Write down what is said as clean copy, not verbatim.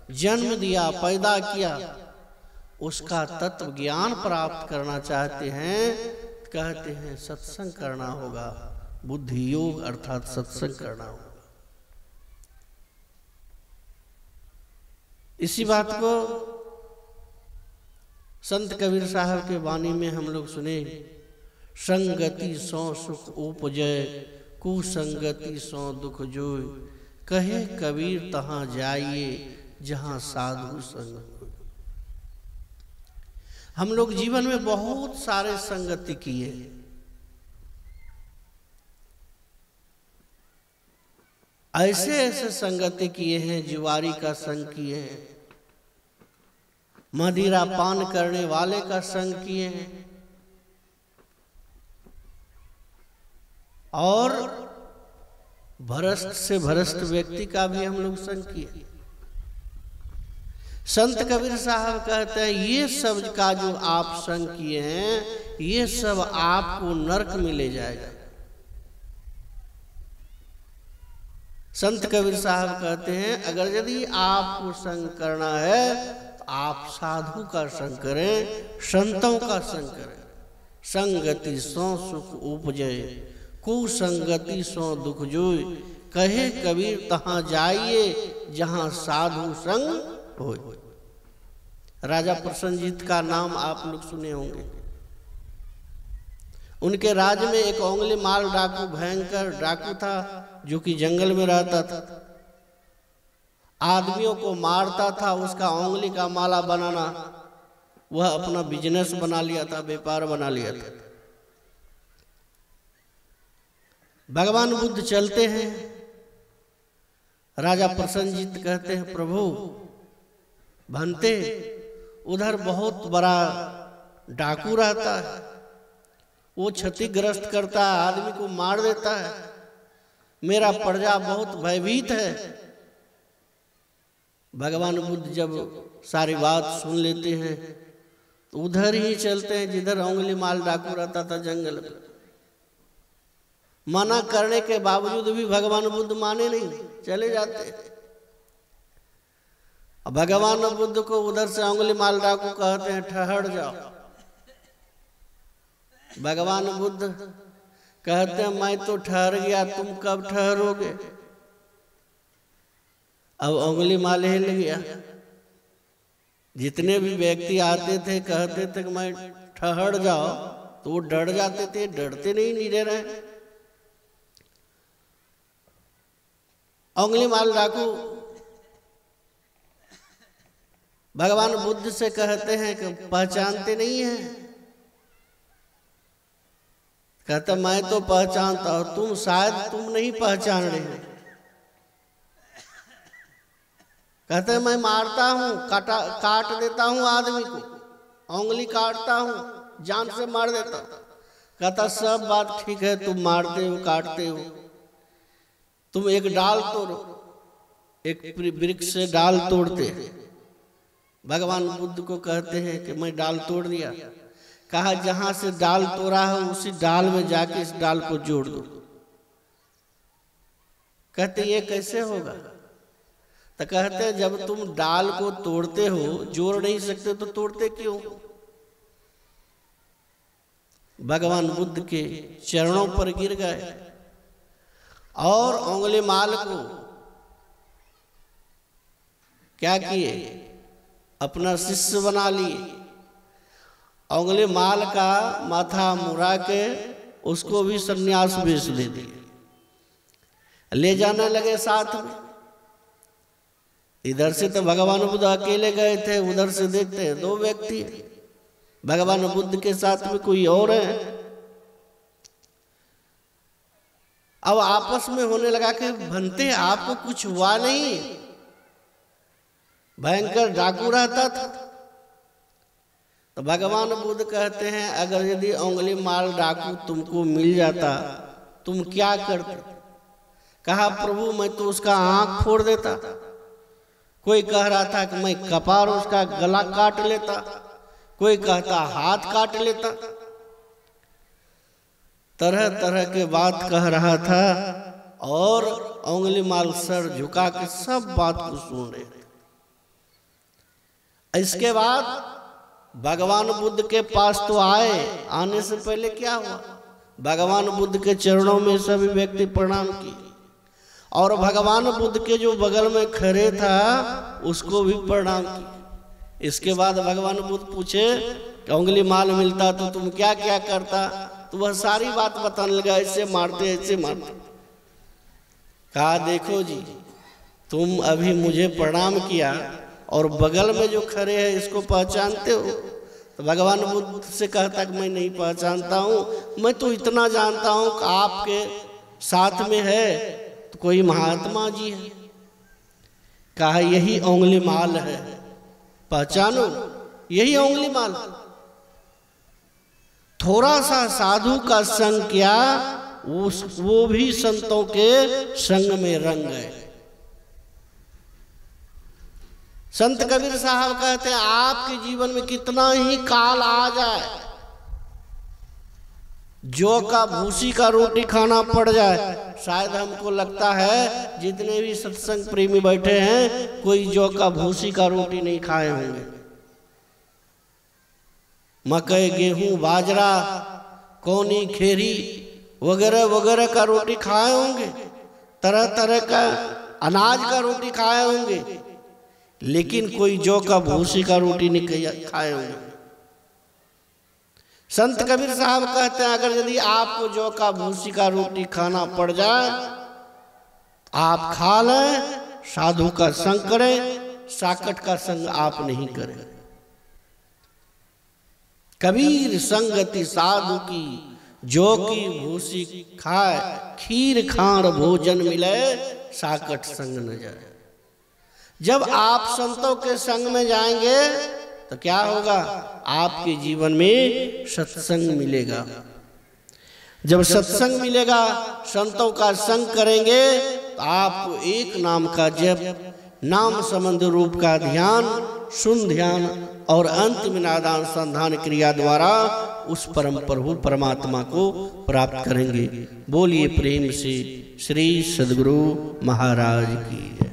जन्म दिया, पैदा किया, उसका तत्व ज्ञान प्राप्त करना चाहते हैं, कहते हैं सत्संग करना होगा, बुद्धि योग अर्थात सत्संग करना होगा। इसी बात को संत कबीर साहब के वाणी में हम लोग सुने, संगति सो सुख उपजय, कुसंगति सो दुख जोय, कहे कबीर तहां जाइए जहां साधु संग। हम लोग जीवन में बहुत सारे संगति किए, ऐसे ऐसे संगति किए हैं, जुआरी का संग किए हैं, मदिरा पान करने वाले का संग किए हैं, और भ्रष्ट से भ्रष्ट व्यक्ति का भी हम लोग संग किए। संत कबीर साहब कहते हैं ये सब का जो आप संग किए हैं, ये सब आपको नरक में ले जाएगा। संत कबीर साहब कहते हैं अगर यदि आपको संग करना है तो आप साधु का संग करें, संतों का संग करें। संगति सो सुख उपजय, कुसंगति सो दुख जोय, कहे कबीर तहां जाइए जहां साधु संग हो। राजा प्रसन्नजीत का नाम आप लोग सुने होंगे। उनके राज्य में एक ओंगली माल डाकू, भयंकर डाकू था, जो कि जंगल में रहता था, आदमियों को मारता था। उसका ओंगली का माला बनाना वह अपना बिजनेस बना लिया था, व्यापार बना लिया था। भगवान बुद्ध चलते हैं, राजा प्रसन्नजीत कहते हैं प्रभु भंते उधर बहुत बड़ा डाकू रहता है, वो क्षतिग्रस्त करता है, आदमी को मार देता है, मेरा प्रजा बहुत भयभीत है। भगवान बुद्ध जब सारी बात सुन लेते हैं तो उधर ही चलते हैं जिधर ओंगली माल डाकू रहता था, जंगल में। मना करने के बावजूद भी भगवान बुद्ध माने नहीं, चले जाते। भगवान बुद्ध को उधर से ओंगली माल डाकू कहते हैं ठहर जाओ। भगवान बुद्ध कहते हैं मैं तो ठहर गया, तुम कब ठहरोगे? अब उंगली माल हिल गया। जितने भी व्यक्ति आते थे कहते थे कि मैं ठहर जाओ, तो वो डर जाते थे, डरते नहीं डर रहे। उंगली माल डाकू भगवान बुद्ध से कहते हैं कि पहचानते नहीं है? कहता मैं तो पहचानता हूं, तुम शायद तुम नहीं पहचान रहे हो। कहते हैं मैं मारता हूं, काट देता हूं आदमी को, उंगली काटता हूं, जान से मार देता हूं। कहता सब बात ठीक है, तुम मारते हो काटते हो, तुम एक डाल तोड़ो। एक वृक्ष से डाल तोड़ते। भगवान बुद्ध को कहते हैं कि मैं डाल तोड़ दिया। कहा जहां से डाल तोड़ा है उसी डाल में जाके इस डाल को जोड़ दो। कहते ये कैसे होगा? तो कहते हैं जब तुम डाल को तोड़ते हो, जोड़ नहीं सकते तो तोड़ते क्यों? भगवान बुद्ध के चरणों पर गिर गए और उंगली माल को क्या किए? अपना शिष्य बना लिए। उंगली माल का माथा मुड़ा के उसको भी सन्यास भेज दे दिए, ले जाने लगे साथ में। इधर से तो भगवान बुद्ध अकेले गए थे, उधर से देखते हैं दो व्यक्ति भगवान बुद्ध के साथ में कोई और है। अब आपस में होने लगा कि भंते आपको कुछ हुआ नहीं? भयंकर डाकू रहता था। तो भगवान बुद्ध कहते हैं अगर यदि उंगली माल डाकू तुमको मिल जाता तुम क्या करते? कहा प्रभु मैं तो उसका आंख फोड़ देता। कोई कह रहा था कि मैं कपार उसका गला काट लेता, कोई कहता हाथ काट लेता। तरह तरह के बात कह रहा था और उंगली माल सर झुका के सब बात को सुन रहे थे। इसके बाद भगवान बुद्ध के पास तो आए, आने से पहले क्या हुआ, भगवान बुद्ध के चरणों में सभी व्यक्ति प्रणाम किए और भगवान बुद्ध के जो बगल में खड़े था उसको भी प्रणाम किए। इसके बाद भगवान बुद्ध पूछे कि उंगली माल मिलता तो तुम क्या क्या करता, तो वह सारी बात बताने लगा, ऐसे मारते ऐसे मारते। कहा देखो जी, तुम अभी मुझे प्रणाम किया और बगल में जो खड़े हैं इसको पहचानते हो? तो भगवान बुद्ध से कहता कि मैं नहीं पहचानता हूँ, मैं तो इतना जानता हूँ कि आपके साथ में है तो कोई महात्मा जी है। कहा यही उंगली माल है, पहचानो यही उंगली माल। थोड़ा सा साधु का संग किया, वो भी संतों के संग में रंग गए। संत कबीर साहब कहते हैं आपके जीवन में कितना ही काल आ जाए, जौ का भूसी का रोटी खाना पड़ जाए, शायद हमको लगता है जितने भी सत्संग प्रेमी बैठे हैं कोई जौ का भूसी का रोटी नहीं खाए होंगे। मकई, गेहूं, बाजरा, कौनी, खेरी वगैरह वगैरह का रोटी खाए होंगे, तरह तरह का अनाज का रोटी खाए होंगे, लेकिन कोई जौ का भूसी का रोटी नहीं खाए होंगे। संत कबीर साहब कहते हैं अगर यदि आपको जौ का भूसी का रोटी खाना पड़ जाए आप खा लें, साधु का संग करें, साकट का संग आप नहीं करें। कबीर संगति साधु की, जौ की भूसी खाए, खीर खाण भोजन मिले, साकट संग न जाए। जब आप संतों के संग में जाएंगे तो क्या होगा, आपके जीवन में सत्संग मिलेगा। जब सत्संग मिलेगा, संतों का संग करेंगे तो आपको एक नाम का जप, नाम संबंध रूप का ध्यान, सुन ध्यान और अंत में नादान संधान क्रिया द्वारा उस परम प्रभु परमात्मा को प्राप्त करेंगे। बोलिए प्रेम से श्री सद्गुरु महाराज की।